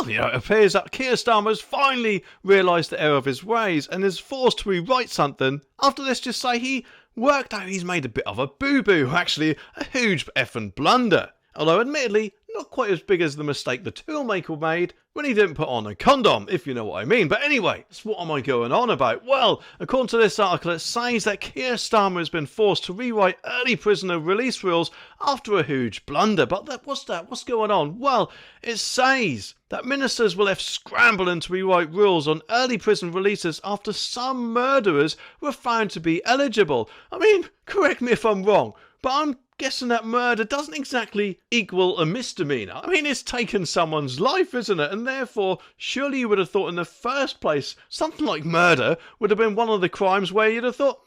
Well, it appears that Keir Starmer has finally realised the error of his ways and is forced to rewrite something after, let's just say, he worked out he's made a bit of a boo-boo, actually a huge effing blunder. Although admittedly, not quite as big as the mistake the toolmaker made when he didn't put on a condom, if you know what I mean. But anyway, what am I going on about? Well, according to this article, it says that Keir Starmer has been forced to rewrite early prisoner release rules after a huge blunder. But what's that? What's going on? Well, it says that ministers were left scrambling to rewrite rules on early prison releases after some murderers were found to be eligible. I mean, correct me if I'm wrong, but I'm guessing that murder doesn't exactly equal a misdemeanor. I mean, it's taken someone's life, isn't it? And therefore, surely you would have thought in the first place, something like murder would have been one of the crimes where you'd have thought,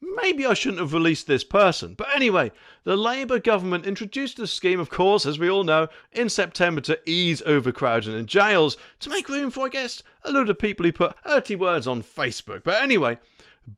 maybe I shouldn't have released this person. But anyway, the Labour government introduced a scheme, of course, as we all know, in September to ease overcrowding in jails, to make room for, I guess, a load of people who put hurty words on Facebook. But anyway,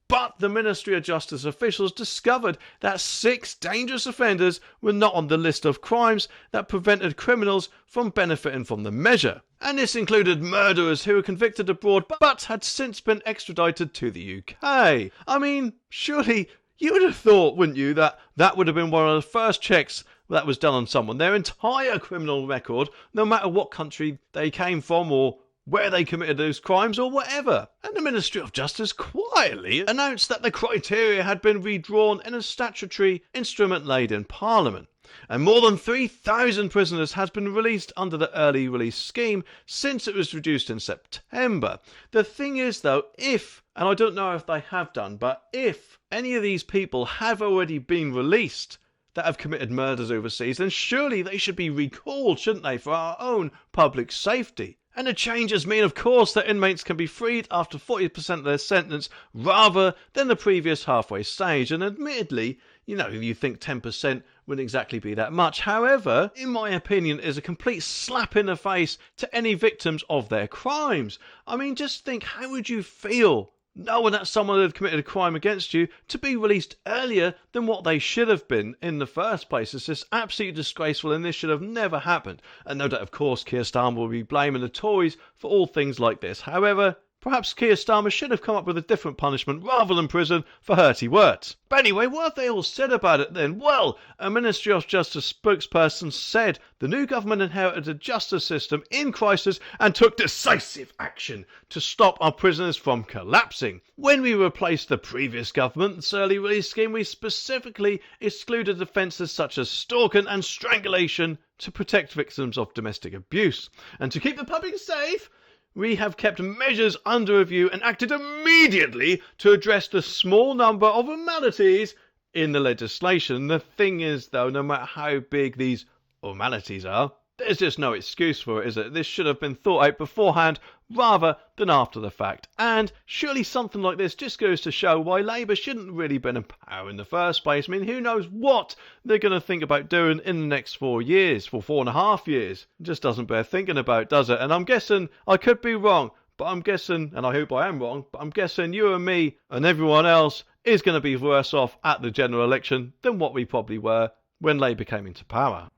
but the Ministry of Justice officials discovered that 6 dangerous offenders were not on the list of crimes that prevented criminals from benefiting from the measure. And this included murderers who were convicted abroad but had since been extradited to the UK. I mean, surely you would have thought, wouldn't you, that that would have been one of the first checks that was done on someone, their entire criminal record, no matter what country they came from or where they committed those crimes or whatever. And the Ministry of Justice quietly announced that the criteria had been redrawn in a statutory instrument laid in Parliament. And more than 3,000 prisoners has been released under the early release scheme since it was reduced in September. The thing is though, if, and I don't know if they have done, but if any of these people have already been released that have committed murders overseas, then surely they should be recalled, shouldn't they, for our own public safety. And the changes mean, of course, that inmates can be freed after 40% of their sentence rather than the previous halfway stage. And admittedly, you think 10% wouldn't exactly be that much. However, in my opinion, it is a complete slap in the face to any victims of their crimes. I mean, just think, how would you feel knowing that someone had committed a crime against you to be released earlier than what they should have been in the first place? It's just absolutely disgraceful, and this should have never happened. And no doubt, of course, Keir Starmer will be blaming the Tories for all things like this. However, perhaps Keir Starmer should have come up with a different punishment rather than prison for hurty words. But anyway, what have they all said about it then? Well, a Ministry of Justice spokesperson said the new government inherited a justice system in crisis and took decisive action to stop our prisoners from collapsing. When we replaced the previous government's early release scheme, we specifically excluded offences such as stalking and strangulation to protect victims of domestic abuse. And to keep the public safe, we have kept measures under review and acted immediately to address the small number of formalities in the legislation. The thing is, though, no matter how big these formalities are, there's just no excuse for it, is it? This should have been thought out beforehand rather than after the fact. And surely something like this just goes to show why Labour shouldn't really been in power in the first place. I mean, who knows what they're going to think about doing in the next 4 years, for 4.5 years. It just doesn't bear thinking about, does it? And I'm guessing, I could be wrong, but I'm guessing, and I hope I am wrong, but I'm guessing you and me and everyone else is going to be worse off at the general election than what we probably were when Labour came into power.